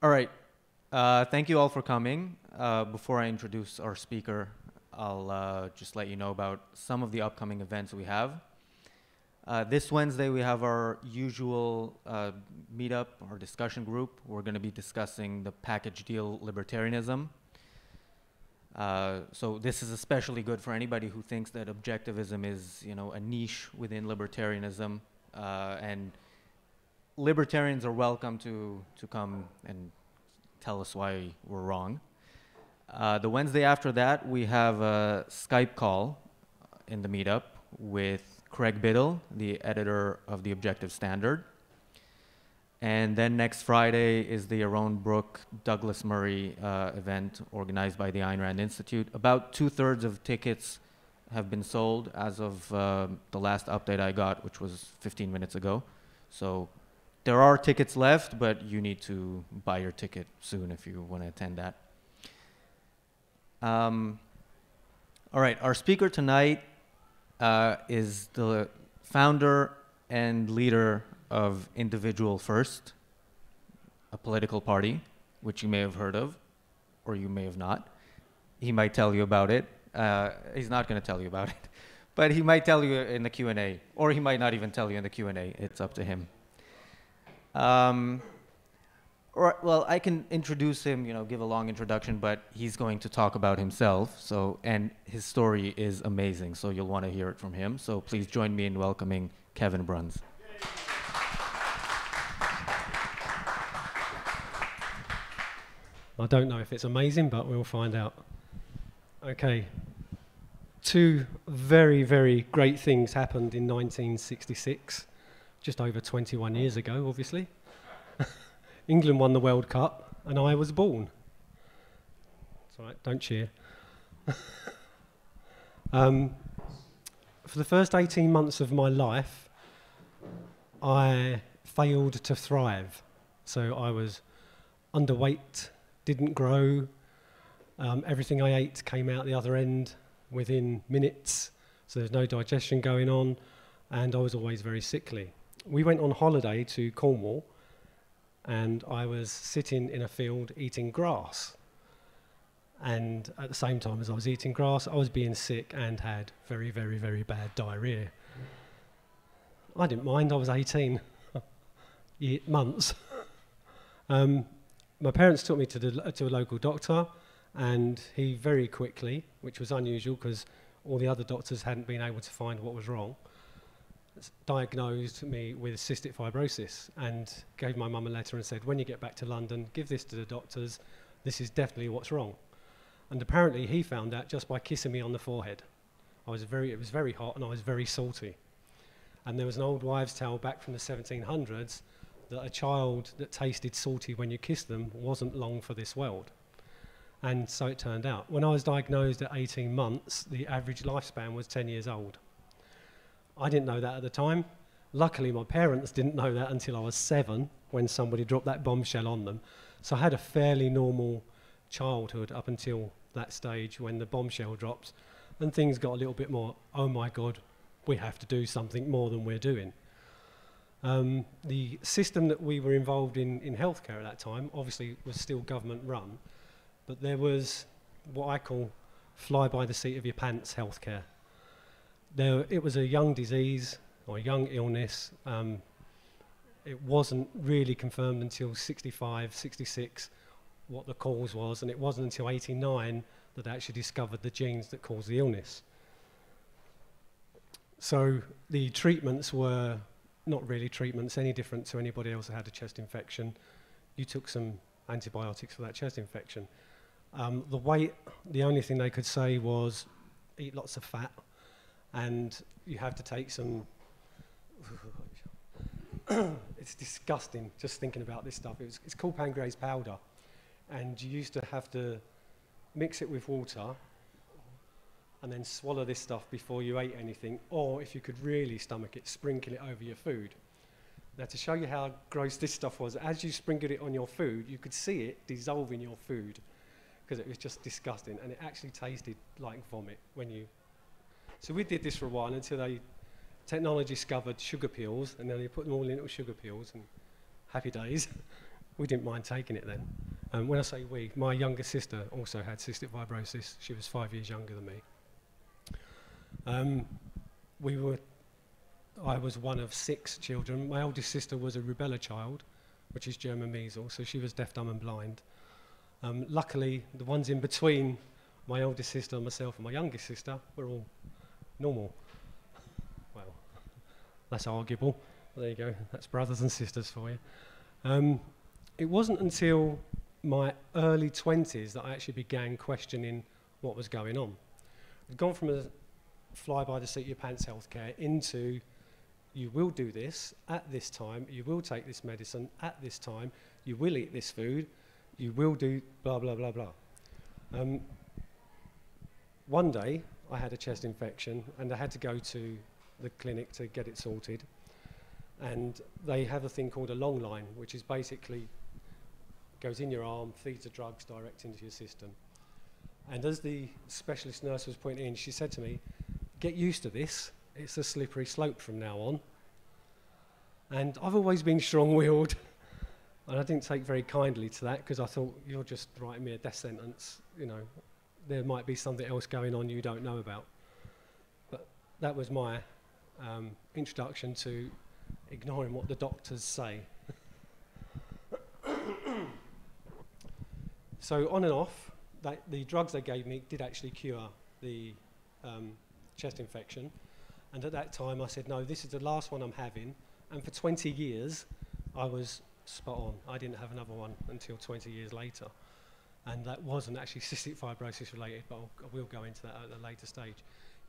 All right. Thank you all for coming. Before I introduce our speaker, I'll just let you know about some of the upcoming events we have. This Wednesday, we have our usual meetup, our discussion group. We're going to be discussing the package deal libertarianism. So this is especially good for anybody who thinks that objectivism is, a niche within libertarianism, and libertarians are welcome to come and tell us why we're wrong. The Wednesday after that, we have a Skype call in the meetup with Craig Biddle, the editor of the Objective Standard. And then next Friday is the Aaron Brook Douglas Murray event organized by the Ayn Rand Institute. About 2/3 of tickets have been sold as of the last update I got, which was 15 minutes ago. So there are tickets left, but you need to buy your ticket soon if you want to attend that. All right, our speaker tonight is the founder and leader of Individual First, a political party, which you may have heard of, or you may have not. He might tell you about it. He's not going to tell you about it, but he might tell you in the Q&A, or he might not even tell you in the Q&A. It's up to him. Well, I can introduce him, give a long introduction, but he's going to talk about himself. And his story is amazing, so you'll want to hear it from him. So please join me in welcoming Kevin Bruns. I don't know if it's amazing, but we'll find out. Okay. Two very, very great things happened in 1966, just over 21 years ago, obviously. England won the World Cup, and I was born. It's all right, don't cheer. For the first 18 months of my life, I failed to thrive. So I was underweight, didn't grow. Everything I ate came out the other end within minutes, so there's no digestion going on, and I was always very sickly. We went on holiday to Cornwall, and I was sitting in a field eating grass. And at the same time as I was eating grass, I was being sick and had very, very, very bad diarrhea. I didn't mind, I was 18 months. My parents took me to a local doctor, and he very quickly, which was unusual because all the other doctors hadn't been able to find what was wrong, diagnosed me with cystic fibrosis and gave my mum a letter and said, when you get back to London, give this to the doctors, this is definitely what's wrong. And apparently he found out just by kissing me on the forehead. It was very hot and I was very salty. And there was an old wives' tale back from the 1700s that a child that tasted salty when you kissed them wasn't long for this world. And so it turned out. When I was diagnosed at 18 months, the average lifespan was 10 years old. I didn't know that at the time. Luckily, my parents didn't know that until I was 7, when somebody dropped that bombshell on them. So I had a fairly normal childhood up until that stage when the bombshell dropped, and things got a little bit more, oh my God, we have to do something more than we're doing. The system that we were involved in healthcare at that time obviously was still government run, but there was what I call fly by the seat of your pants healthcare. It was a young disease or a young illness. It wasn't really confirmed until 65, 66 what the cause was, and it wasn't until 89 that they actually discovered the genes that cause the illness. So the treatments were not really treatments any different to anybody else that had a chest infection. You took some antibiotics for that chest infection. The only thing they could say was eat lots of fat, and you have to take some it's disgusting just thinking about this stuff. It's called pancreas powder, and you used to have to mix it with water and then swallow this stuff before you ate anything, or if you could really stomach it, sprinkle it over your food. Now, to show you how gross this stuff was, as you sprinkled it on your food, you could see it dissolve in your food because it was just disgusting, and it actually tasted like vomit when you... So we did this for a while until technology discovered sugar pills, and then they put them all in little sugar pills, and happy days. we didn't mind taking it then. When I say we, my younger sister also had cystic fibrosis. She was 5 years younger than me. I was one of 6 children. My oldest sister was a rubella child, which is German measles, so she was deaf, dumb and blind. Luckily, the ones in between my oldest sister, myself and my youngest sister were all normal. Well, that's arguable. There you go, that's brothers and sisters for you. It wasn't until my early 20s that I actually began questioning what was going on. I'd gone from a fly-by-the-seat-of-your-pants healthcare into, you will do this at this time, you will take this medicine at this time, you will eat this food, you will do blah, blah, blah, blah. One day, I had a chest infection, and I had to go to the clinic to get it sorted. And they have a thing called a long line, which is basically goes in your arm, feeds the drugs direct into your system. And as the specialist nurse was pointing in, she said to me, get used to this. It's a slippery slope from now on. And I've always been strong-willed, and I didn't take very kindly to that because I thought, you're just writing me a death sentence. You know, there might be something else going on you don't know about. But that was my introduction to ignoring what the doctors say. So on and off, the drugs they gave me did actually cure the chest infection. And at that time I said, no, this is the last one I'm having. And for 20 years, I was spot on. I didn't have another one until 20 years later. And that wasn't actually cystic fibrosis related, but I will go into that at a later stage.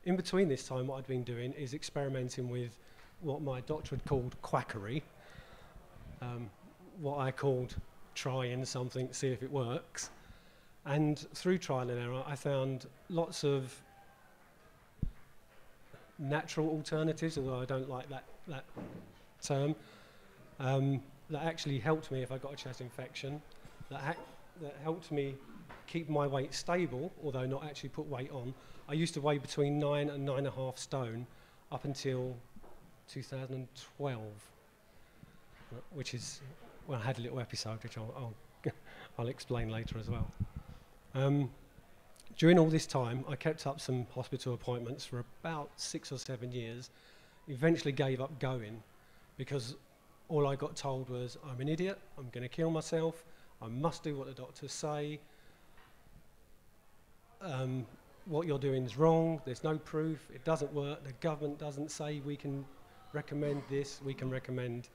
In between this time, what I'd been doing is experimenting with what my doctor had called quackery, what I called trying something, see if it works. And through trial and error, I found lots of natural alternatives, although I don't like that term, that actually helped me if I got a chest infection, that helped me keep my weight stable, although not actually put weight on. I used to weigh between 9 and 9.5 stone up until 2012, which is, well, I had a little episode which I'll explain later as well. During all this time, I kept up some hospital appointments for about 6 or 7 years, eventually gave up going because all I got told was, I'm an idiot, I'm going to kill myself, I must do what the doctors say, what you're doing is wrong, there's no proof, it doesn't work, the government doesn't say we can recommend this, we can recommend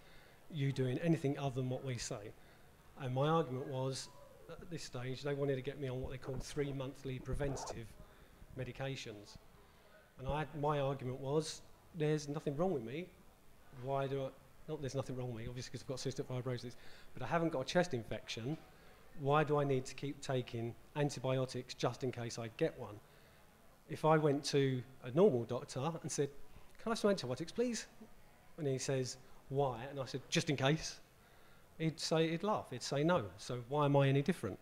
you doing anything other than what we say. And my argument was, at this stage, they wanted to get me on what they called 3 monthly preventative medications. And my argument was, there's nothing wrong with me. Why do I, not there's nothing wrong with me, obviously because I've got cystic fibrosis, but I haven't got a chest infection. Why do I need to keep taking antibiotics just in case I get one? If I went to a normal doctor and said, can I have some antibiotics, please? And he says, why? And I said, just in case. He'd laugh, he'd say no. So why am I any different?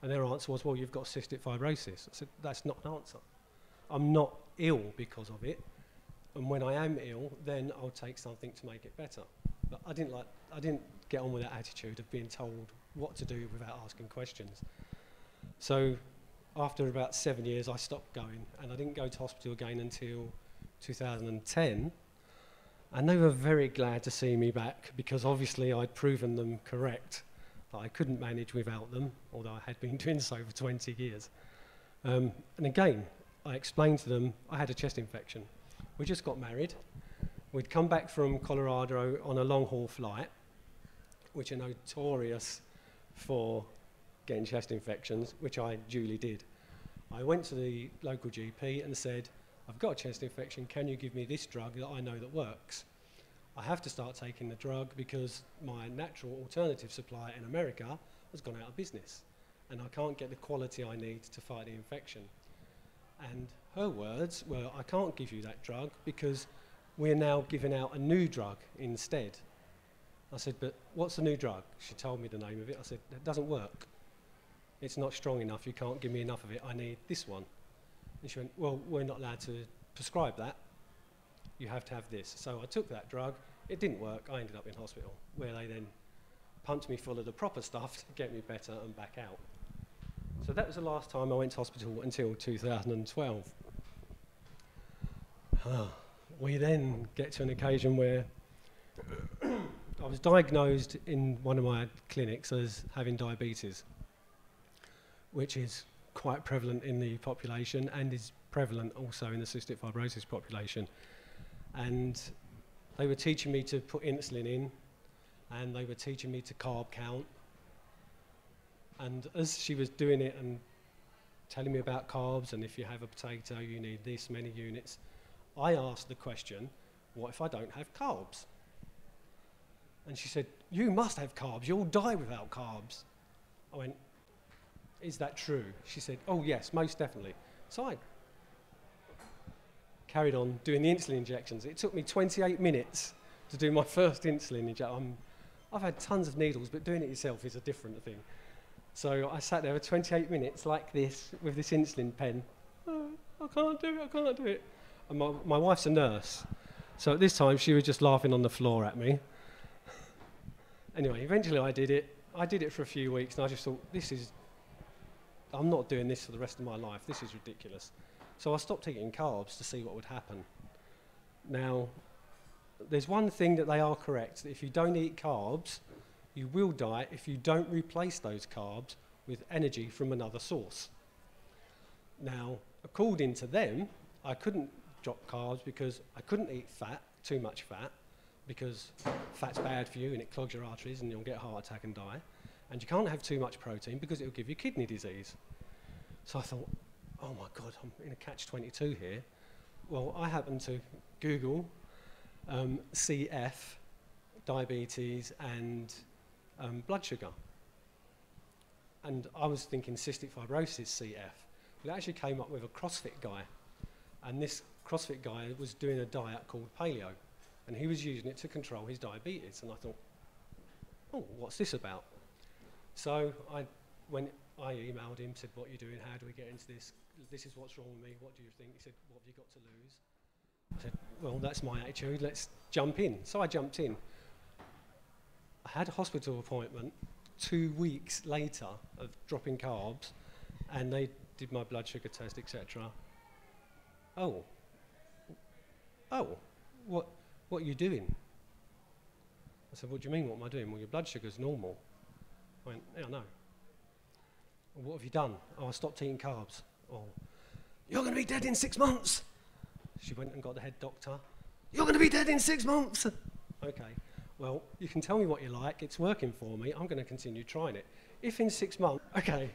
And their answer was, well, you've got cystic fibrosis. I said, that's not an answer. I'm not ill because of it. And when I am ill, then I'll take something to make it better. But I didn't get on with that attitude of being told what to do without asking questions. So after about 7 years, I stopped going, and I didn't go to hospital again until 2010. And they were very glad to see me back because obviously I'd proven them correct, that I couldn't manage without them, although I had been doing so for 20 years. And again, I explained to them I had a chest infection. We just got married. We'd come back from Colorado on a long-haul flight, which are notorious for getting chest infections, which I duly did. I went to the local GP and said, I've got a chest infection, can you give me this drug that I know that works? I have to start taking the drug because my natural alternative supply in America has gone out of business and I can't get the quality I need to fight the infection. And her words were, I can't give you that drug because we're now giving out a new drug instead. I said, but what's the new drug? She told me the name of it. I said, that doesn't work. It's not strong enough, you can't give me enough of it, I need this one. And she went, well, we're not allowed to prescribe that. You have to have this. So I took that drug. It didn't work. I ended up in hospital, where they then pumped me full of the proper stuff to get me better and back out. So that was the last time I went to hospital until 2012. We then get to an occasion where I was diagnosed in one of my clinics as having diabetes, which is quite prevalent in the population and is prevalent also in the cystic fibrosis population. And they were teaching me to put insulin in, and they were teaching me to carb count. And as she was doing it and telling me about carbs, and if you have a potato, you need this many units, I asked the question, what if I don't have carbs? And she said, you must have carbs, you'll die without carbs. I went, is that true? She said, oh yes, most definitely. So I carried on doing the insulin injections. It took me 28 minutes to do my first insulin injection. I've had tons of needles, but doing it yourself is a different thing. So I sat there for 28 minutes like this with this insulin pen. Oh, I can't do it, I can't do it. And my wife's a nurse. So at this time, she was just laughing on the floor at me. Anyway, eventually I did it. I did it for a few weeks, and I just thought, I'm not doing this for the rest of my life. This is ridiculous. So I stopped eating carbs to see what would happen. Now, there's one thing that they are correct. If you don't eat carbs, you will die if you don't replace those carbs with energy from another source. Now, according to them, I couldn't drop carbs because I couldn't eat fat, too much fat, because fat's bad for you and it clogs your arteries and you'll get a heart attack and die. And you can't have too much protein because it'll give you kidney disease. So I thought, oh my God, I'm in a catch-22 here. Well, I happened to Google CF, diabetes, and blood sugar. And I was thinking cystic fibrosis CF. But it actually came up with a CrossFit guy. And this CrossFit guy was doing a diet called paleo. And he was using it to control his diabetes. And I thought, oh, what's this about? So when I emailed him, said, what are you doing? How do we get into this? This is what's wrong with me. What do you think? He said, what have you got to lose? I said, well, that's my attitude. Let's jump in. So I jumped in. I had a hospital appointment 2 weeks later of dropping carbs, and they did my blood sugar test, etc. Oh, what are you doing? I said, what do you mean, what am I doing? Well, your blood sugar's normal. I went, yeah, I know. Well, what have you done? Oh, I stopped eating carbs. Oh, you're going to be dead in 6 months. She went and got the head doctor. You're going to be dead in 6 months. Okay, well, you can tell me what you like. It's working for me. I'm going to continue trying it. If in 6 months, okay,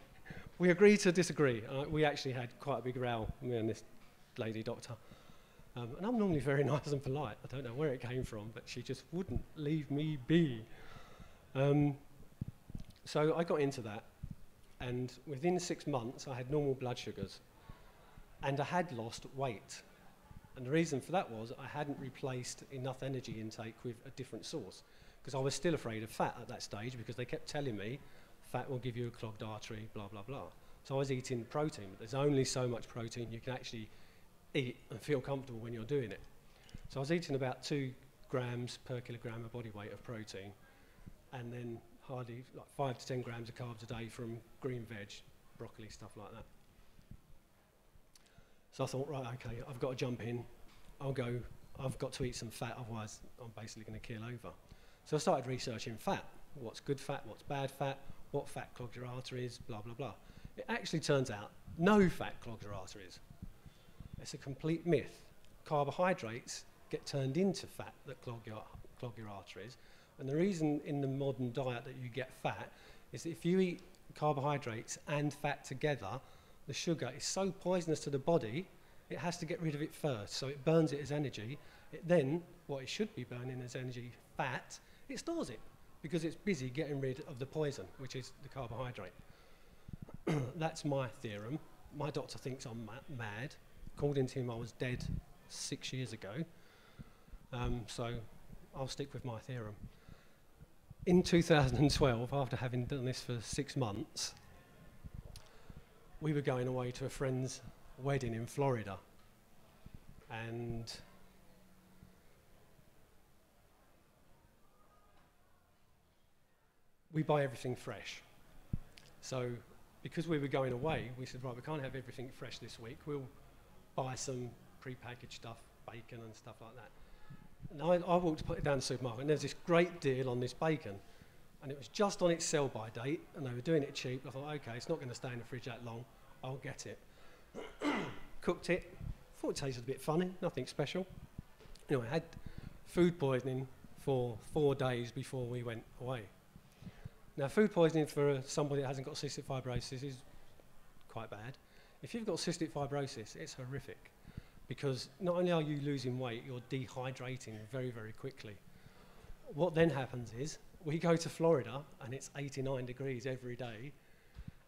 we agree to disagree. We actually had quite a big row, me and this lady doctor. And I'm normally very nice and polite. I don't know where it came from, but she just wouldn't leave me be. So I got into that. And within 6 months, I had normal blood sugars. And I had lost weight. And the reason for that was I hadn't replaced enough energy intake with a different source. Because I was still afraid of fat at that stage, because they kept telling me fat will give you a clogged artery, blah, blah, blah. So I was eating protein. But there's only so much protein you can actually eat and feel comfortable when you're doing it. So I was eating about 2 grams per kilogram of body weight of protein, and then hardly like 5 to 10 grams of carbs a day from green veg, broccoli, stuff like that. So I thought, right, okay, I've got to jump in. I've got to eat some fat, otherwise I'm basically going to keel over. So I started researching fat. What's good fat, what's bad fat, what fat clogs your arteries, blah, blah, blah. It actually turns out no fat clogs your arteries. It's a complete myth. Carbohydrates get turned into fat that clog your arteries. And the reason in the modern diet that you get fat is that if you eat carbohydrates and fat together, the sugar is so poisonous to the body, it has to get rid of it first. So it burns it as energy. Then, what it should be burning as energy, fat, it stores it because it's busy getting rid of the poison, which is the carbohydrate. That's my theorem. My doctor thinks I'm mad. According to him, I was dead 6 years ago. So I'll stick with my theorem. In 2012, after having done this for 6 months, we were going away to a friend's wedding in Florida. And we buy everything fresh. So because we were going away, we said, right, we can't have everything fresh this week. We'll buy some prepackaged stuff, bacon and stuff like that. And I walked down the supermarket, and there's this great deal on this bacon. And it was just on its sell-by date, and they were doing it cheap. I thought, okay, it's not going to stay in the fridge that long. I'll get it. Cooked it. Thought it tasted a bit funny, nothing special. Anyway, I had food poisoning for 4 days before we went away. Now, food poisoning for somebody that hasn't got cystic fibrosis is quite bad. If you've got cystic fibrosis, it's horrific, because not only are you losing weight, you're dehydrating very, very quickly. What then happens is, we go to Florida, and it's 89 degrees every day,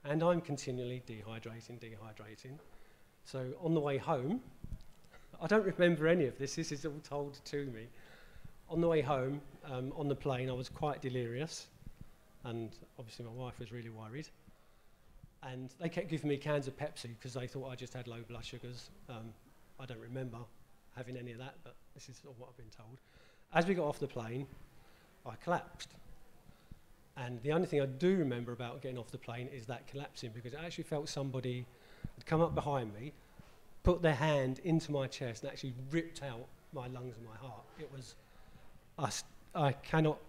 and I'm continually dehydrating. So on the way home, I don't remember any of this. This is all told to me. On the way home, on the plane, I was quite delirious, and obviously my wife was really worried. And they kept giving me cans of Pepsi because they thought I just had low blood sugars. I don't remember having any of that, but this is what I've been told. As we got off the plane, I collapsed. And the only thing I do remember about getting off the plane is that collapsing, because I actually felt somebody had come up behind me, put their hand into my chest, and actually ripped out my lungs and my heart. It was, I cannot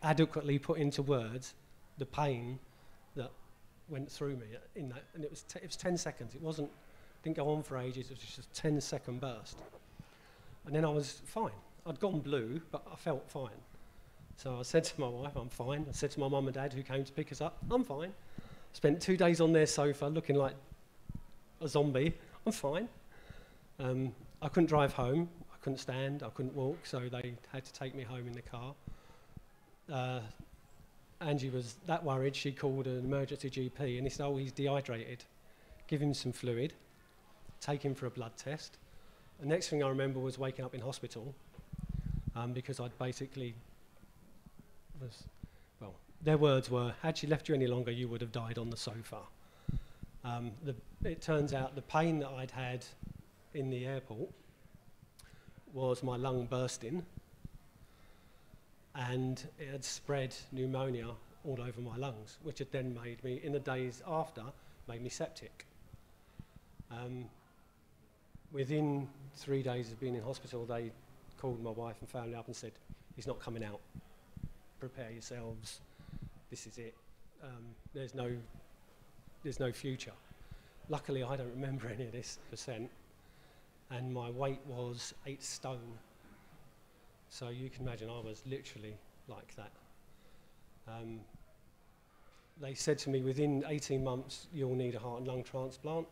adequately put into words the pain that went through me in that, and it was 10 seconds. Didn't go on for ages. It was just a 10-second burst, and then I was fine. I'd gone blue, but I felt fine. So I said to my wife, I'm fine. I said to my mum and dad, who came to pick us up, I'm fine. Spent 2 days on their sofa looking like a zombie. I'm fine. I couldn't drive home. I couldn't stand. I couldn't walk, so they had to take me home in the car. Angie was that worried, she called an emergency GP, and he said, oh, he's dehydrated. Give him some fluid, take him for a blood test. The next thing I remember was waking up in hospital, because I'd basically their words were, had she left you any longer, you would have died on the sofa. It turns out the pain that I'd had in the airport was my lung bursting, and it had spread pneumonia all over my lungs, which had then made me, in the days after, made me septic. Within 3 days of being in hospital, they called my wife and family up and said, he's not coming out. Prepare yourselves, this is it. There's no future. Luckily, I don't remember any of this %, and my weight was 8 stone. So you can imagine I was literally like that. They said to me, within 18 months, you'll need a heart and lung transplant,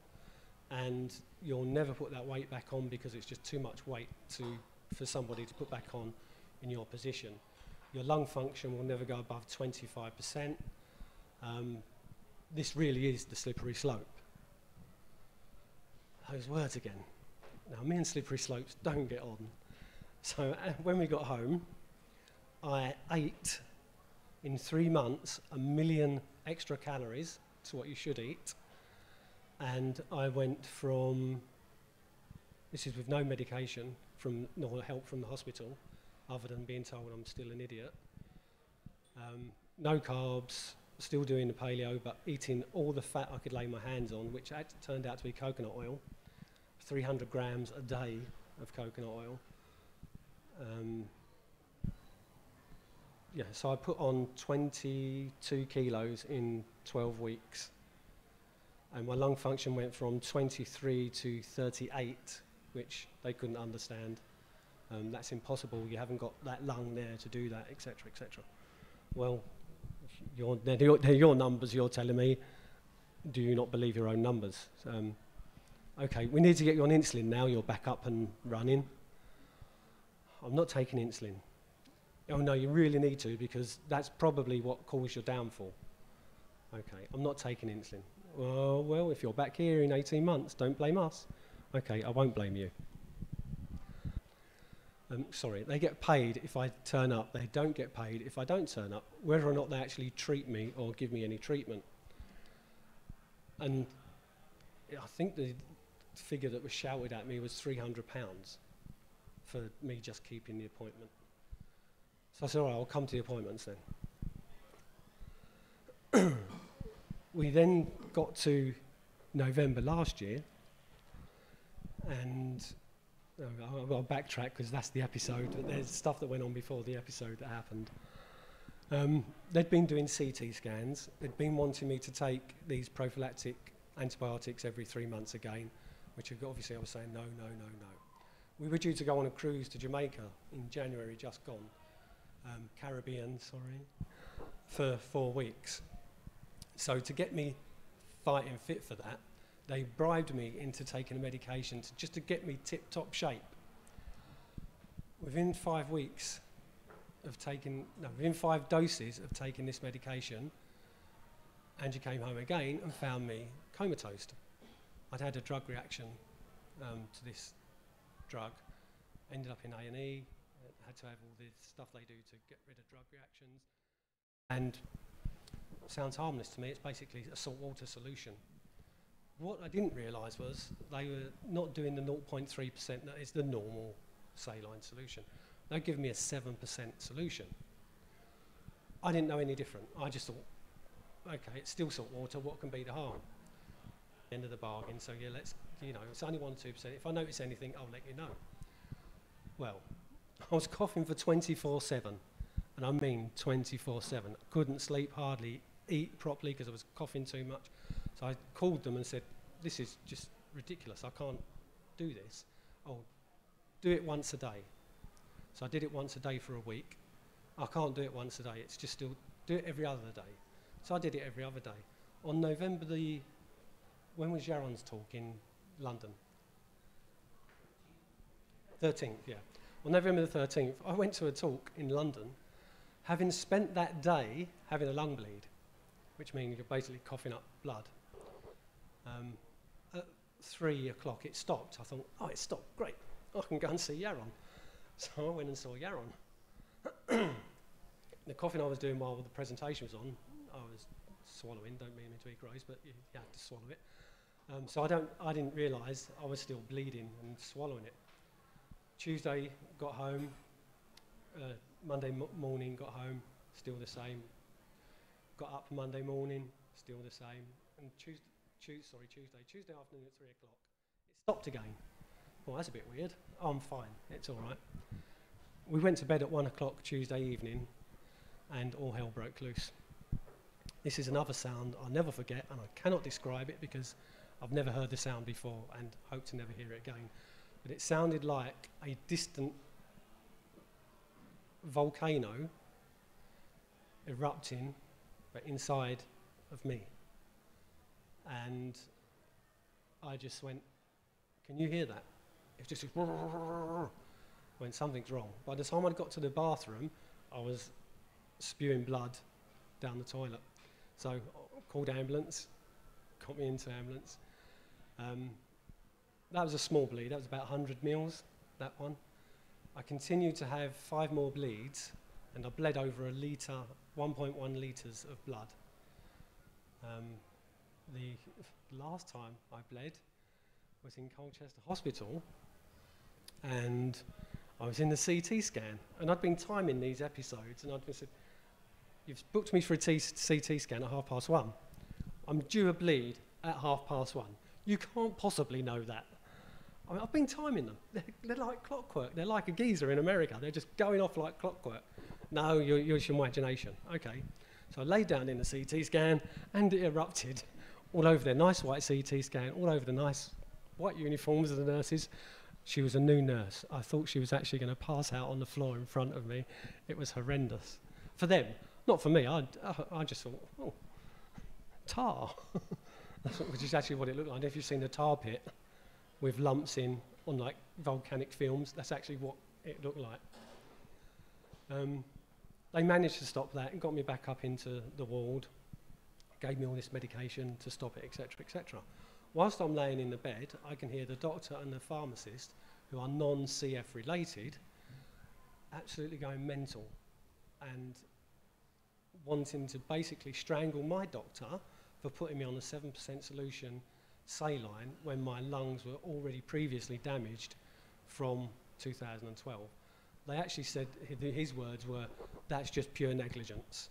and you'll never put that weight back on because it's just too much weight for somebody to put back on in your position. Your lung function will never go above 25%. This really is the slippery slope. Those words again. Now, me and slippery slopes don't get on. So when we got home, I ate in 3 months 1 million extra calories to what you should eat. And I went from, this is with no medication, no help from the hospital, other than being told I'm still an idiot. No carbs, still doing the paleo, but eating all the fat I could lay my hands on, which turned out to be coconut oil, 300 grams a day of coconut oil. So I put on 22 kilos in 12 weeks. And my lung function went from 23 to 38, which they couldn't understand. That's impossible, you haven't got that lung there to do that, etc., etc. Well, they're your numbers, you're telling me. Do you not believe your own numbers? Okay, we need to get you on insulin now, you're back up and running. I'm not taking insulin. Oh no, you really need to, because that's probably what caused your downfall. Okay, I'm not taking insulin. Well, if you're back here in 18 months, don't blame us. Okay, I won't blame you. Sorry, they get paid if I turn up. They don't get paid if I don't turn up, whether or not they actually treat me or give me any treatment. And I think the figure that was shouted at me was £300 for me just keeping the appointment. So I said, all right, I'll come to the appointments then. We then got to November last year, and I've got to backtrack because that's the episode, but there's stuff that went on before the episode that happened. They'd been doing CT scans. They'd been wanting me to take these prophylactic antibiotics every 3 months again, which obviously I was saying no, no, no, no. We were due to go on a cruise to Jamaica in January, just gone, Caribbean, sorry, for 4 weeks. So to get me fighting fit for that, they bribed me into taking a medication just to get me tip-top shape. Within 5 weeks of taking, within 5 doses of taking this medication, Angie came home again and found me comatose. I'd had a drug reaction to this drug, ended up in A&E, had to have all the stuff they do to get rid of drug reactions. And sounds harmless to me, it's basically a saltwater solution. What I didn't realise was they were not doing the 0.3% that is the normal saline solution. They'd given me a 7% solution. I didn't know any different. I just thought, okay, it's still salt water, what can be the harm? End of the bargain, so yeah, let's, it's only 1-2%. If I notice anything, I'll let you know. Well, I was coughing for 24/7, and I mean 24/7. Couldn't sleep, hardly eat properly because I was coughing too much. So I called them and said, this is just ridiculous, I can't do this. Oh, do it once a day. So I did it once a day for a week. I can't do it once a day, it's just still, do it every other day. So I did it every other day. On November when was Yaron's talk in London? 13th, yeah. On November the 13th, I went to a talk in London, having spent that day having a lung bleed, which means you're basically coughing up blood. At 3 o'clock it stopped. I thought, oh, it stopped, great. I can go and see Yaron. So I went and saw Yaron. The coughing I was doing while the presentation was on, I was swallowing, don't mean to be gross, but you have to swallow it. So I didn't realise I was still bleeding and swallowing it. Tuesday, got home. Monday morning, got home, still the same. Got up Monday morning, still the same. And Tuesday afternoon at 3 o'clock, it stopped again. Well, that's a bit weird. Oh, I'm fine, it's all right. We went to bed at 1 o'clock Tuesday evening, and all hell broke loose. This is another sound I'll never forget, and I cannot describe it because I've never heard the sound before and hope to never hear it again. But it sounded like a distant volcano erupting, but inside of me. And I just went, can you hear that? It just when something's wrong. By the time I got to the bathroom, I was spewing blood down the toilet. So I called ambulance, got me into ambulance. That was a small bleed, that was about 100 mils, that one. I continued to have 5 more bleeds, and I bled over 1.1 litres of blood. The last time I bled was in Colchester Hospital, and I was in the CT scan, and I'd been timing these episodes, and I'd been said, you've booked me for a CT scan at 1:30. I'm due a bleed at 1:30. You can't possibly know that. I mean, I've been timing them. They're like clockwork. They're like a geezer in America. They're just going off like clockwork. No, it's your imagination. Okay. So I laid down in the CT scan, and it erupted all over their nice white CT scan, all over the nice white uniforms of the nurses. She was a new nurse. I thought she was actually going to pass out on the floor in front of me. It was horrendous. For them, not for me. I just thought, oh, tar. Which is actually what it looked like. If you've seen the tar pit with lumps in on like volcanic films, that's actually what it looked like. They managed to stop that and got me back up into the ward, gave me all this medication to stop it, etc., etc. Whilst I'm laying in the bed, I can hear the doctor and the pharmacist, who are non-CF related, absolutely going mental and wanting to basically strangle my doctor for putting me on a 7% solution saline when my lungs were already previously damaged from 2012. They actually said, his words were, that's just pure negligence.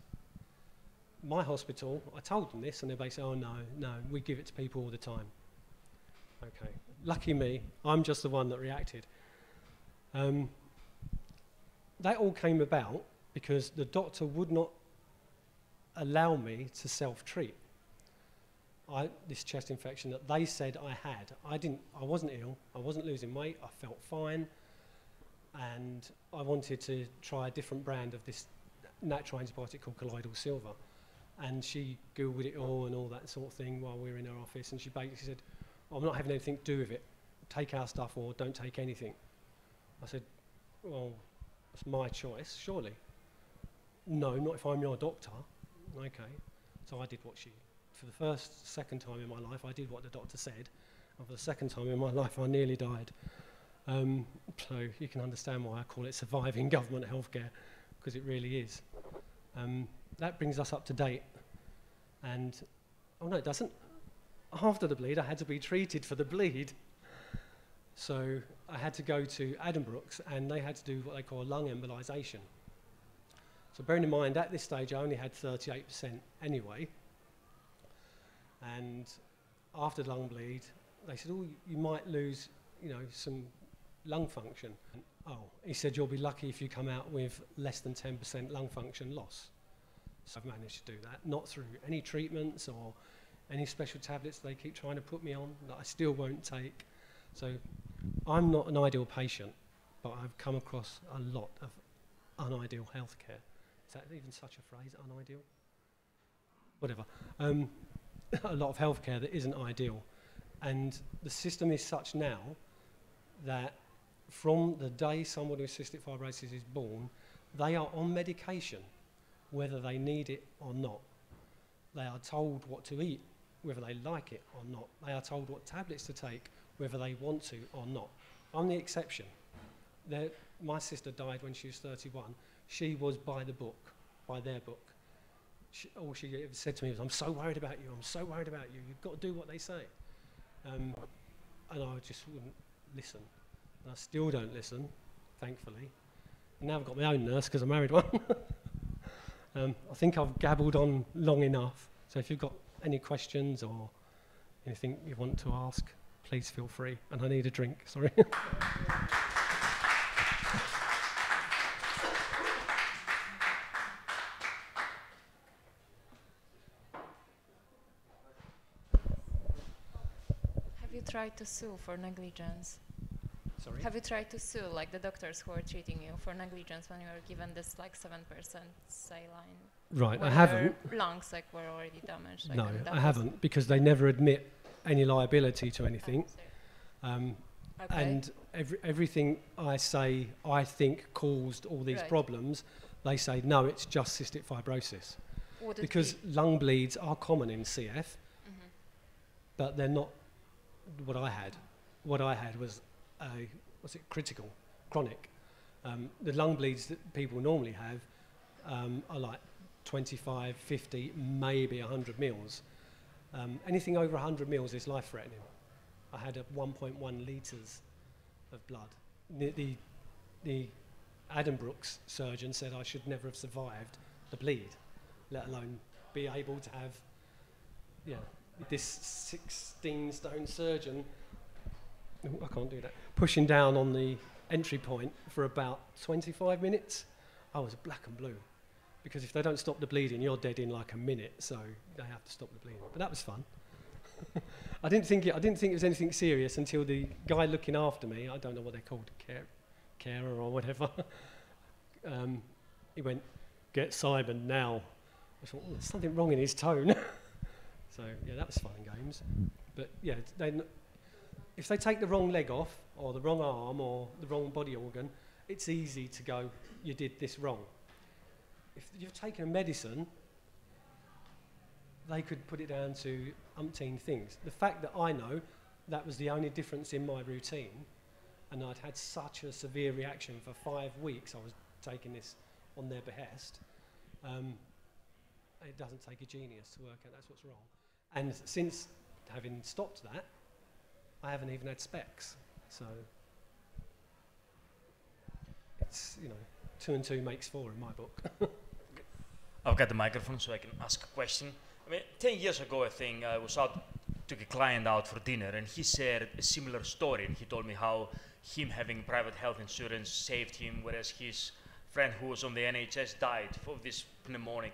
my hospital, I told them this, and they basically, oh no, we give it to people all the time. Okay, lucky me, I'm just the one that reacted. That all came about because the doctor would not allow me to self-treat. This chest infection that they said I had. I wasn't ill, I wasn't losing weight, I felt fine, and I wanted to try a different brand of this natural antibiotic called colloidal silver. And she Googled it all and all that sort of thing while we were in her office, and she basically said, I'm not having anything to do with it. Take our stuff or don't take anything. I said, well, it's my choice, surely. No, not if I'm your doctor. Okay. So I did what for the second time in my life, I did what the doctor said. And for the second time in my life, I nearly died. So you can understand why I call it surviving government healthcare, because it really is. That brings us up to date. And, oh no, it doesn't. After the bleed, I had to be treated for the bleed. So I had to go to Addenbrooke's, and they had to do what they call lung embolisation. So bearing in mind, at this stage, I only had 38% anyway. And after the lung bleed, they said, oh, you might lose, some lung function. And, he said, you'll be lucky if you come out with less than 10% lung function loss. So I've managed to do that, not through any treatments or any special tablets they keep trying to put me on that I still won't take. So I'm not an ideal patient, but I've come across a lot of unideal healthcare. Is that even such a phrase, unideal? Whatever. A lot of healthcare that isn't ideal. And the system is such now that from the day someone with cystic fibrosis is born, they are on medication, whether they need it or not. They are told what to eat, whether they like it or not. They are told what tablets to take, whether they want to or not. I'm the exception. My sister died when she was 31. She was by the book, by their book. All she ever said to me was, I'm so worried about you, I'm so worried about you, you've got to do what they say. And I just wouldn't listen. And I still don't listen, thankfully. And now I've got my own nurse because I married one. I think I've gabbled on long enough. So if you've got any questions or anything you want to ask, please feel free. And I need a drink, sorry. Have you tried to sue for negligence? Sorry? Have you tried to sue, like the doctors who are treating you, for negligence when you were given this like 7% saline? Right, when I haven't. Your lungs were already damaged. No, I haven't, because they never admit any liability to anything. Okay. And everything I say I think caused all these problems, they say, no, it's just cystic fibrosis. Because lung bleeds are common in CF, but they're not what I had. What I had was critical, chronic. The lung bleeds that people normally have are like 25, 50, maybe 100 mils. Anything over 100 mils is life-threatening. I had 1.1 litres of blood. The Addenbrooke's surgeon said I should never have survived the bleed, let alone be able to have, this 16-stone surgeon, I can't do that, pushing down on the entry point for about 25 minutes. I was black and blue. Because if they don't stop the bleeding, you're dead in like a minute, so they have to stop the bleeding. But that was fun. I didn't think it was anything serious until the guy looking after me, I don't know what they're called, carer or whatever, he went, "Get Simon now." I thought, there's something wrong in his tone. So yeah, that was fun and games. But yeah, if they take the wrong leg off, or the wrong arm, or the wrong body organ, it's easy to go, you did this wrong. If you've taken a medicine, they could put it down to umpteen things. The fact that I know that was the only difference in my routine, and I'd had such a severe reaction for 5 weeks, I was taking this on their behest, it doesn't take a genius to work out that's what's wrong. And since having stopped that, I haven't even had specs. So it's, 2 and 2 makes 4 in my book. I've got the microphone so I can ask a question. I mean, 10 years ago, I think I was out, took a client out for dinner, and he shared a similar story. And he told me how him having private health insurance saved him, whereas his friend who was on the NHS died of this pneumonic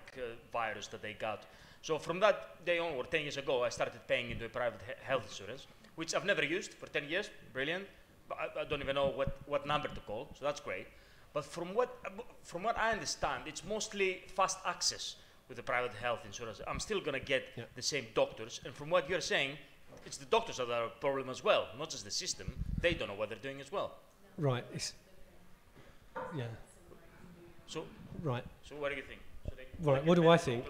virus that they got. So from that day onward, 10 years ago, I started paying into a private health insurance, which I've never used for 10 years. Brilliant. But I don't even know what number to call, so that's great. But from what I understand, it's mostly fast access with the private health insurance. I'm still going to get the same doctors. And from what you're saying, it's the doctors that are a problem as well, not just the system. They don't know what they're doing as well. Right. So, right. So what do you think? Right. What do I think?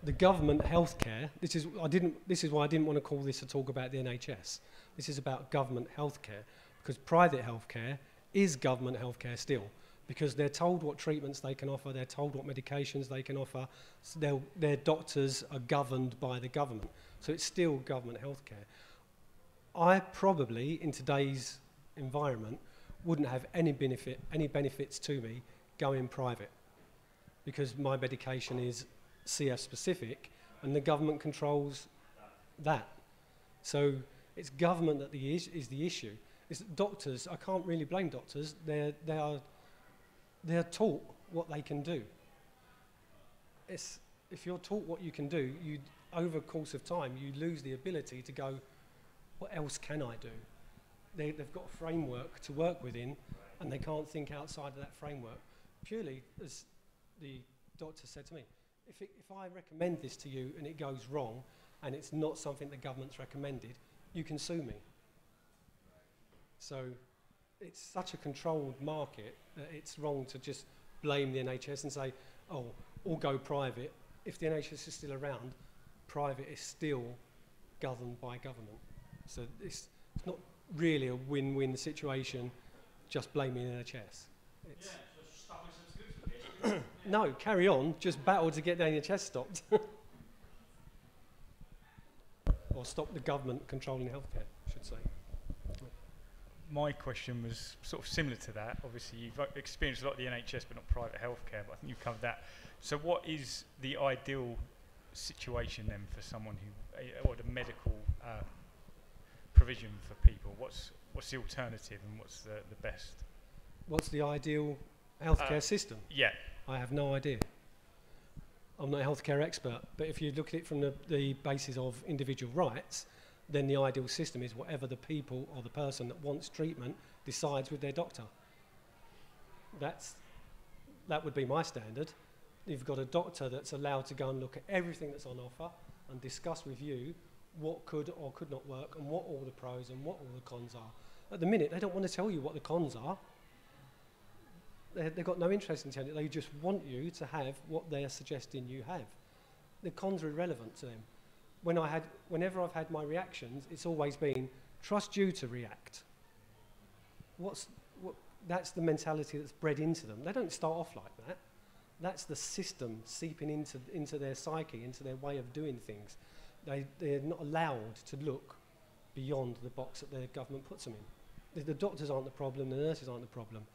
The government healthcare. This is why I didn't want to call this a talk about the NHS. This is about government healthcare, because private healthcare is government healthcare still, because they're told what treatments they can offer, they're told what medications they can offer, so their doctors are governed by the government. So it's still government healthcare. I probably, in today's environment, wouldn't have any benefits to me going private, because my medication is CF specific and the government controls that. So it's government that is the issue. It's doctors. I can't really blame doctors. They're taught what they can do. If you're taught what you can do, over a course of time, you lose the ability to go, what else can I do? They've got a framework to work within, and they can't think outside of that framework. Purely, as the doctor said to me, if I recommend this to you and it goes wrong, and it's not something the government's recommended, you can sue me. So it's such a controlled market that it's wrong to just blame the NHS and say, oh, all go private. If the NHS is still around, private is still governed by government. So it's not really a win-win situation, just blaming the NHS. No, carry on, just battle to get the NHS stopped. Or stop the government controlling healthcare, I should say. My question was sort of similar to that. Obviously, you've experienced a lot of the NHS, but not private healthcare, but I think you've covered that. So what is the ideal situation then for someone who, or the medical provision for people? What's the alternative and what's the best? What's the ideal healthcare system? Yeah. I have no idea. I'm not a healthcare expert, but if you look at it from the basis of individual rights, then the ideal system is whatever the people or the person that wants treatment decides with their doctor. That would be my standard. You've got a doctor that's allowed to go and look at everything that's on offer and discuss with you what could or could not work and what all the pros and what all the cons are. At the minute, they don't want to tell you what the cons are. They've got no interest in telling you. They just want you to have what they're suggesting you have. The cons are irrelevant to them. Whenever I've had my reactions, it's always been, trust you to react. That's the mentality that's bred into them. They don't start off like that. That's the system seeping into their psyche, into their way of doing things. They're not allowed to look beyond the box that their government puts them in. The doctors aren't the problem, the nurses aren't the problem.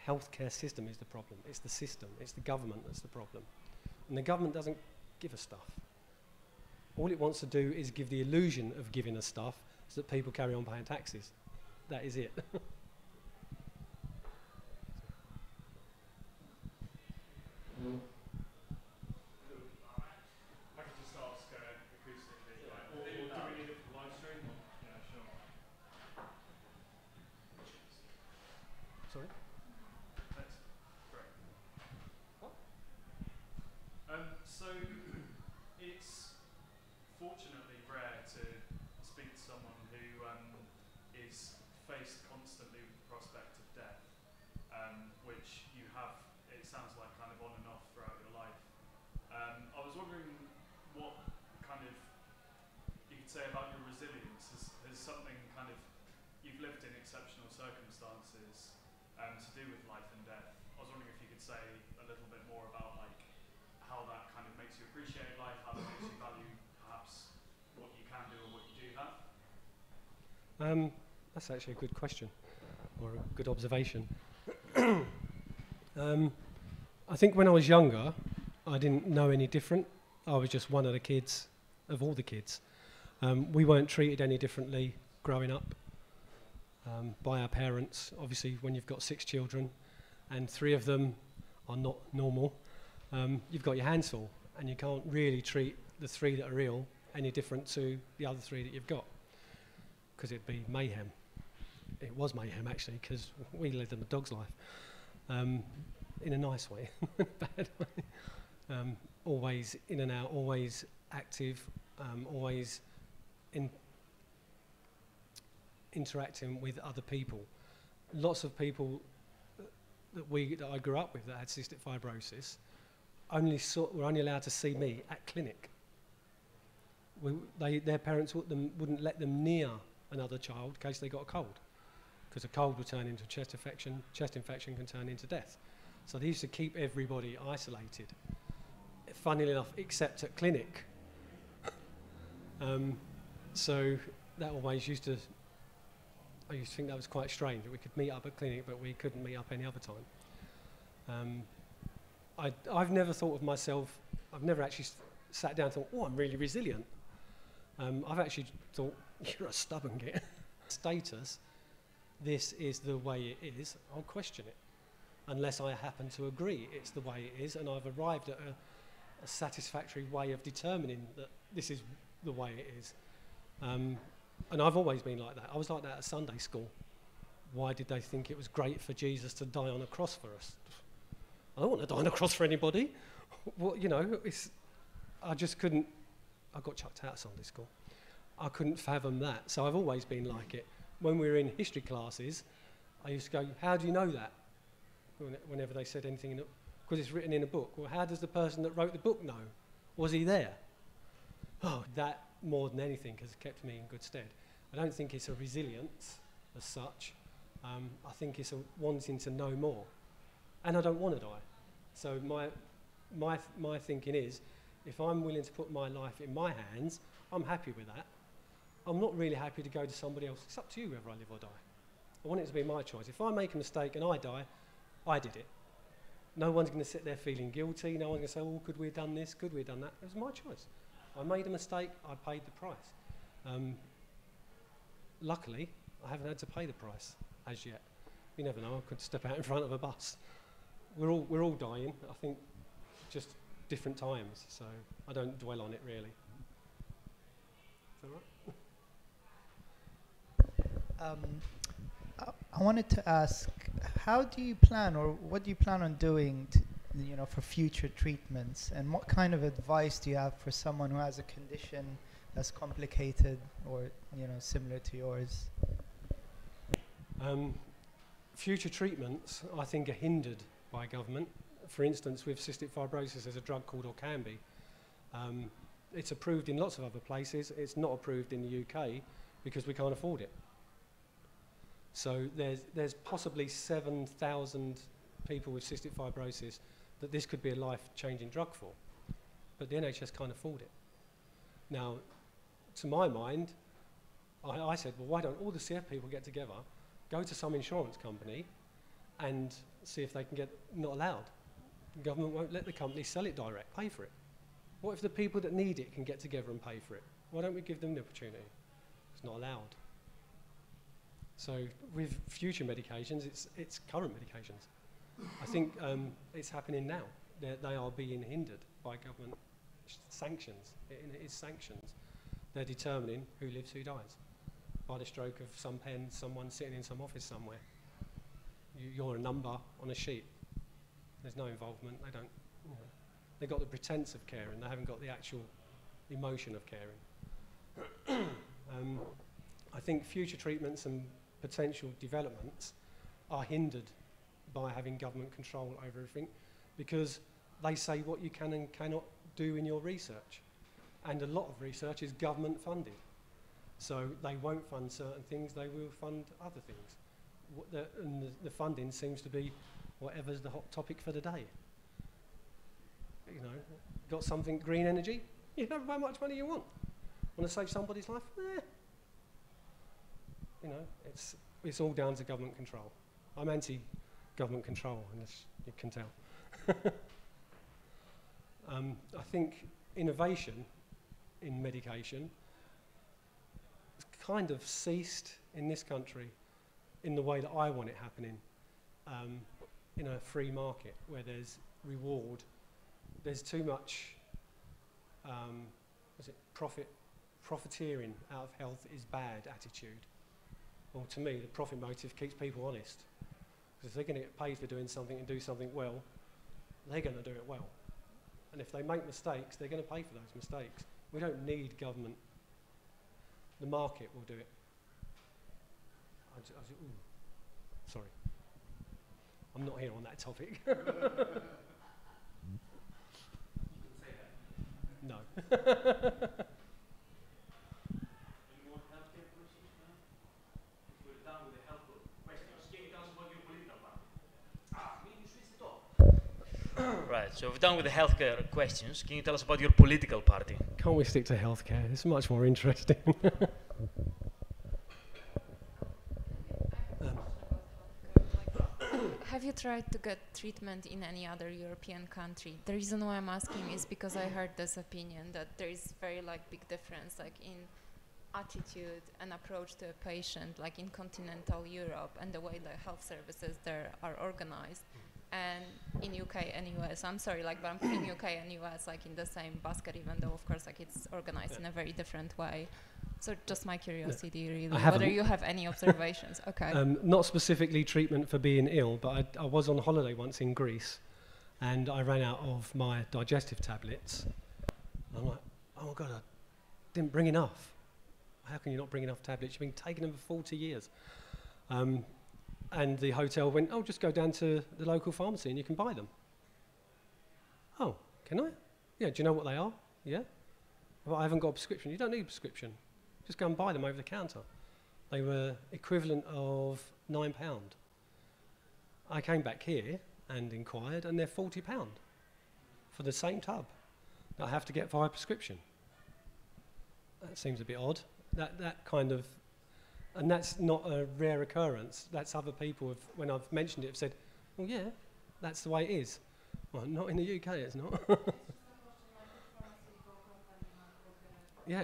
Healthcare system is the problem. It's the system, it's the government that's the problem. And the government doesn't give us stuff. All it wants to do is give the illusion of giving us stuff so that people carry on paying taxes. That is it. I could just ask acoustically. Or do we need it for live stream? Yeah, sure. Sorry? Thanks. Great. What? So it's fortunately rare to speak to someone who is faced constantly with the prospect of death, which you have, it sounds like, kind of on and off throughout your life. I was wondering what kind of you could say about your resilience. Has something kind of, you've lived in exceptional circumstances to do with life and death. I was wondering if you could say a little bit more about like how that kind of makes you appreciate life, how that makes you value perhaps what you can do or what you do have. That's actually a good question, or a good observation. I think when I was younger, I didn't know any different. I was just one of the kids, of all the kids. We weren't treated any differently growing up by our parents. Obviously, when you've got 6 children and 3 of them are not normal, you've got your hands full, and you can't really treat the 3 that are ill any different to the other 3 that you've got, because it'd be mayhem. It was mayhem, actually, because we lived a dog's life, in a nice way, bad way. Always in and out, always active, always interacting with other people. Lots of people that I grew up with that had cystic fibrosis were only allowed to see me at clinic. Their parents wouldn't let them near another child in case they got a cold, because a cold would turn into a chest infection. Chest infection can turn into death. So they used to keep everybody isolated, funnily enough, except at clinic. So that always I used to think that was quite strange, that we could meet up at clinic, but we couldn't meet up any other time. I've never thought of myself, I've never actually sat down and thought, oh, I'm really resilient. I've actually thought, you're a stubborn git. Status, this is the way it is, I'll question it. Unless I happen to agree it's the way it is, and I've arrived at a satisfactory way of determining that this is the way it is. And I've always been like that. I was like that at Sunday school. Why did they think it was great for Jesus to die on a cross for us? I don't want to die on a cross for anybody. Well, you know, I just couldn't. I got chucked out of Sunday school. I couldn't fathom that. So I've always been like it. When we were in history classes, I used to go, how do you know that? Whenever they said anything, because it's written in a book. Well, how does the person that wrote the book know? Was he there? Oh, that more than anything has kept me in good stead. I don't think it's a resilience as such. I think it's a wanting to know more. And I don't want to die. So my thinking is, if I'm willing to put my life in my hands, I'm happy with that. I'm not really happy to go to somebody else. It's up to you whether I live or die. I want it to be my choice. If I make a mistake and I die, I did it. No one's going to sit there feeling guilty. No one's going to say, oh, could we have done this? Could we have done that? It was my choice. I made a mistake. I paid the price. Luckily, I haven't had to pay the price as yet. You never know. I could step out in front of a bus. We're all dying. I think just different times. So I don't dwell on it really. Is that right? I wanted to ask, how do you plan, or what do you plan on doing for future treatments, and what kind of advice do you have for someone who has a condition that's complicated or similar to yours? Future treatments, I think, are hindered by government. For instance, with cystic fibrosis, there's a drug called Orkambi. It's approved in lots of other places. It's not approved in the UK because we can't afford it. So there's possibly 7,000 people with cystic fibrosis that this could be a life-changing drug for, but the NHS can't afford it. Now, to my mind, I said, well, why don't all the CF people get together, go to some insurance company and see if they can get, not allowed. The government won't let the company sell it direct, pay for it. What if the people that need it can get together and pay for it? Why don't we give them the opportunity? It's not allowed. So with future medications, it's current medications. I think it's happening now. They are being hindered by government sanctions. It is sanctions. They're determining who lives, who dies, by the stroke of some pen, someone sitting in some office somewhere. You're a number on a sheet. There's no involvement. They don't. They've got the pretense of caring. They haven't got the actual emotion of caring. I think future treatments and potential developments are hindered by having government control over everything, because they say what you can and cannot do in your research. And a lot of research is government funded. So they won't fund certain things, they will fund other things. And the funding seems to be whatever's the hot topic for the day. Got something, green energy? You can have how much money you want. Want to save somebody's life? It's all down to government control. I'm anti-government control, as you can tell. I think innovation in medication has kind of ceased in this country in the way that I want it happening, in a free market where there's reward. There's too much profiteering out of health is bad attitude. Well, to me, the profit motive keeps people honest. Because if they're going to get paid for doing something and do something well, they're going to do it well. And if they make mistakes, they're going to pay for those mistakes. We don't need government. The market will do it. Sorry. I'm not here on that topic. No. Right, so we're done with the healthcare questions. Can you tell us about your political party? Can't we stick to healthcare? It's much more interesting. Have you tried to get treatment in any other European country? The reason why I'm asking is because I heard this opinion that there is very big difference in attitude and approach to a patient in continental Europe and the way the health services there are organized, and in UK and US. I'm sorry, but I'm putting UK and US in the same basket, even though of course it's organized in a very different way. So just my curiosity, really, whether you have any observations. Okay. Not specifically treatment for being ill, but I was on holiday once in Greece, and I ran out of my digestive tablets. I'm like, oh my God, I didn't bring enough. How can you not bring enough tablets? You've been taking them for 40 years. And the hotel went, oh, just go down to the local pharmacy and you can buy them. Oh, can I? Yeah, do you know what they are? Yeah. Well, I haven't got a prescription. You don't need a prescription. Just go and buy them over the counter. They were equivalent of £9. I came back here and inquired, and they're £40 for the same tub that I have to get via prescription. That seems a bit odd. That kind of, and that's not a rare occurrence. That's other people when I've mentioned it, have said, well, yeah, that's the way it is. Well, not in the UK, it's not. Yeah.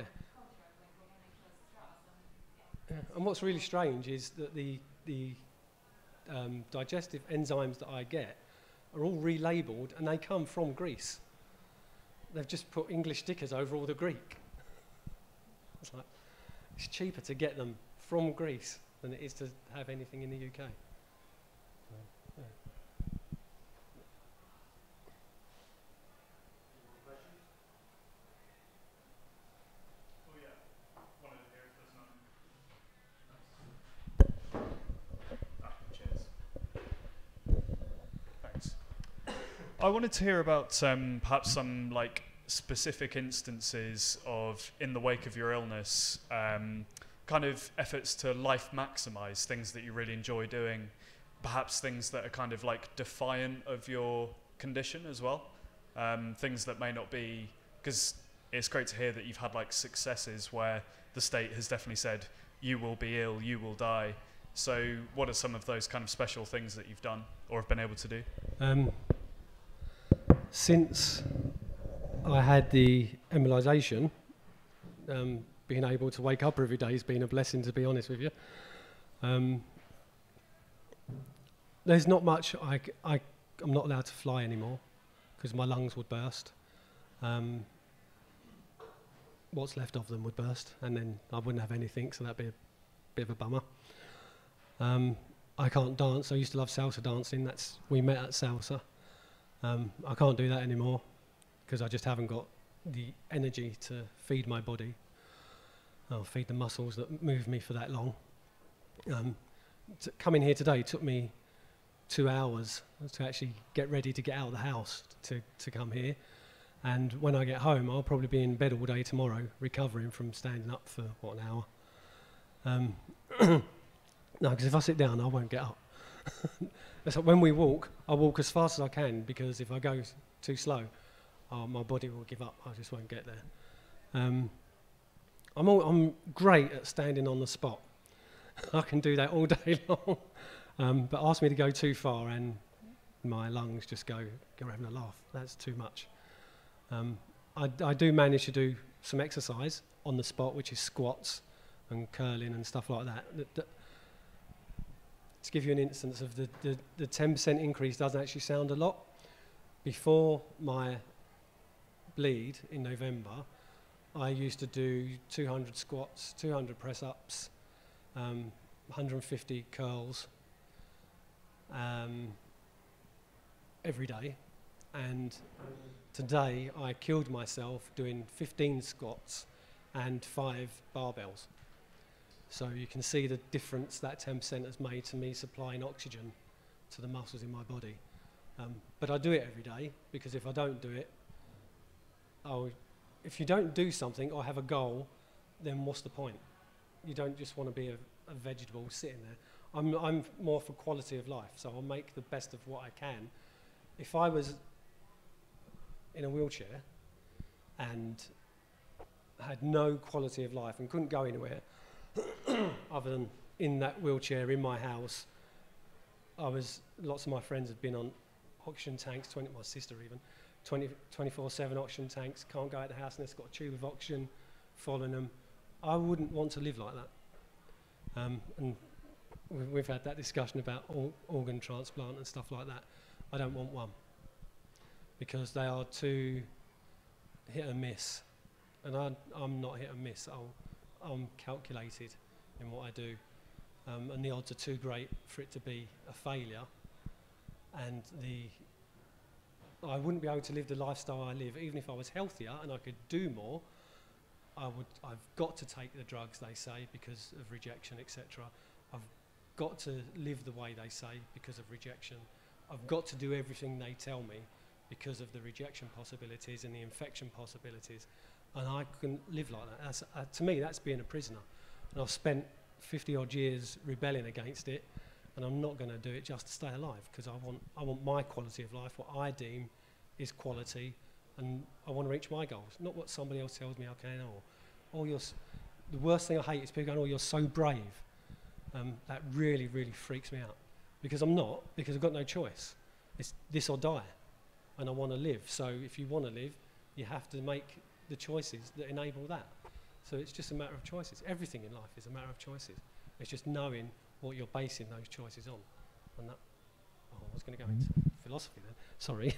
Yeah. And what's really strange is that the digestive enzymes that I get are all relabeled, and they come from Greece. They've just put English stickers over all the Greek. It's cheaper to get them from Greece than it is to have anything in the UK. So, yeah. I wanted to hear about perhaps some specific instances of, in the wake of your illness, kind of efforts to life maximize things that you really enjoy doing, perhaps things that are kind of defiant of your condition as well, things that may not be, because it's great to hear that you've had successes where the state has definitely said you will be ill, you will die. So what are some of those kind of special things that you've done or have been able to do? Since I had the embolisation, being able to wake up every day has been a blessing, to be honest with you. There's not much. I'm not allowed to fly anymore because my lungs would burst. What's left of them would burst, and then I wouldn't have anything, so that'd be a bit of a bummer. I can't dance. I used to love salsa dancing. We met at salsa. I can't do that anymore because I just haven't got the energy to feed my body. I'll feed the muscles that move me for that long. Coming here today took me 2 hours to actually get ready to get out of the house to come here. And when I get home, I'll probably be in bed all day tomorrow, recovering from standing up for, an hour. No, because if I sit down, I won't get up. So when we walk, I walk as fast as I can, because if I go too slow, my body will give up. I just won't get there. I'm great at standing on the spot. I can do that all day long. But ask me to go too far and my lungs just go, you're having a laugh. That's too much. I do manage to do some exercise on the spot, which is squats and curling and stuff like that. To give you an instance of the 10% increase doesn't actually sound a lot. Before my bleed in November, I used to do 200 squats, 200 press-ups, 150 curls every day. And today I killed myself doing 15 squats and 5 barbells. So you can see the difference that 10% has made to me supplying oxygen to the muscles in my body. But I do it every day, because if I don't do it, if you don't do something or have a goal, then what's the point? You don't just want to be a vegetable sitting there. I'm more for quality of life, so I'll make the best of what I can. If I was in a wheelchair and had no quality of life and couldn't go anywhere other than in that wheelchair in my house, lots of my friends had been on oxygen tanks, my sister even, 24/7 oxygen tanks, can't go out of the house unless they've got a tube of oxygen following them. I wouldn't want to live like that. And we've had that discussion about organ transplant and stuff like that. I don't want one, because they are too hit and miss. And I'm not hit and miss. I'm calculated in what I do. And the odds are too great for it to be a failure. And I wouldn't be able to live the lifestyle I live, even if I was healthier and I could do more. I've got to take the drugs, they say, because of rejection, etc. I've got to live the way they say because of rejection. I've got to do everything they tell me because of the rejection possibilities and the infection possibilities. And I couldn't live like that. To me, that's being a prisoner. And I've spent 50 odd years rebelling against it, and I'm not going to do it just to stay alive, because I want my quality of life, what I deem is quality, and I want to reach my goals, not what somebody else tells me I can. The worst thing I hate is people going, "Oh, you're so brave." That really, really freaks me out, because I'm not, because I've got no choice. It's this or die, and I want to live. So if you want to live, you have to make the choices that enable that. So it's just a matter of choices. Everything in life is a matter of choices. It's just knowing what you're basing those choices on. And that, I was going to go into philosophy then. Sorry.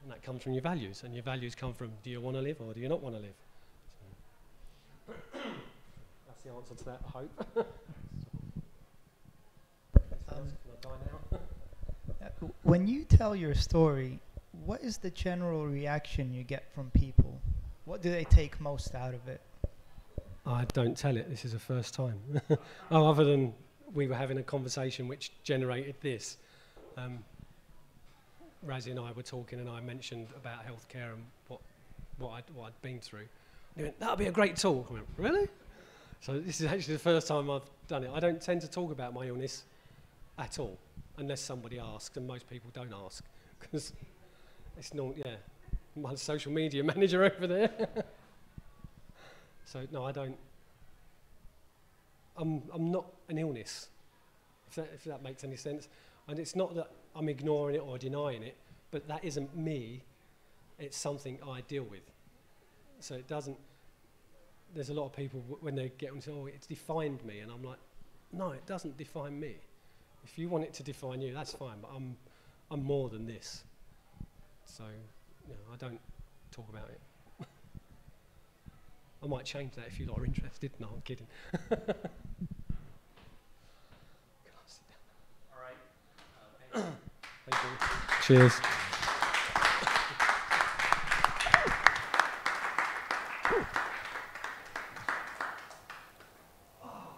And that comes from your values, and your values come from, do you want to live or do you not want to live? So that's the answer to that, I hope. Can I die now? When you tell your story, what is the general reaction you get from people? What do they take most out of it? I don't tell it. This is the first time. Other than we were having a conversation which generated this. Razzie and I were talking, and I mentioned about healthcare and what I'd been through. They went, "That'll be a great talk." I went, "Really?" So this is actually the first time I've done it. I don't tend to talk about my illness at all, unless somebody asks, and most people don't ask, because it's not, my social media manager over there. So no, I don't. I'm not an illness, if that makes any sense. And it's not that I'm ignoring it or denying it, but that isn't me. It's something I deal with. So it doesn't. There's a lot of people when they get on and say, "Oh, it's defined me," and I'm like, "No, it doesn't define me. If you want it to define you, that's fine. But I'm more than this." So, I don't talk about it. I might change that if you lot are interested. No, I'm kidding. All right. Thank you. Cheers.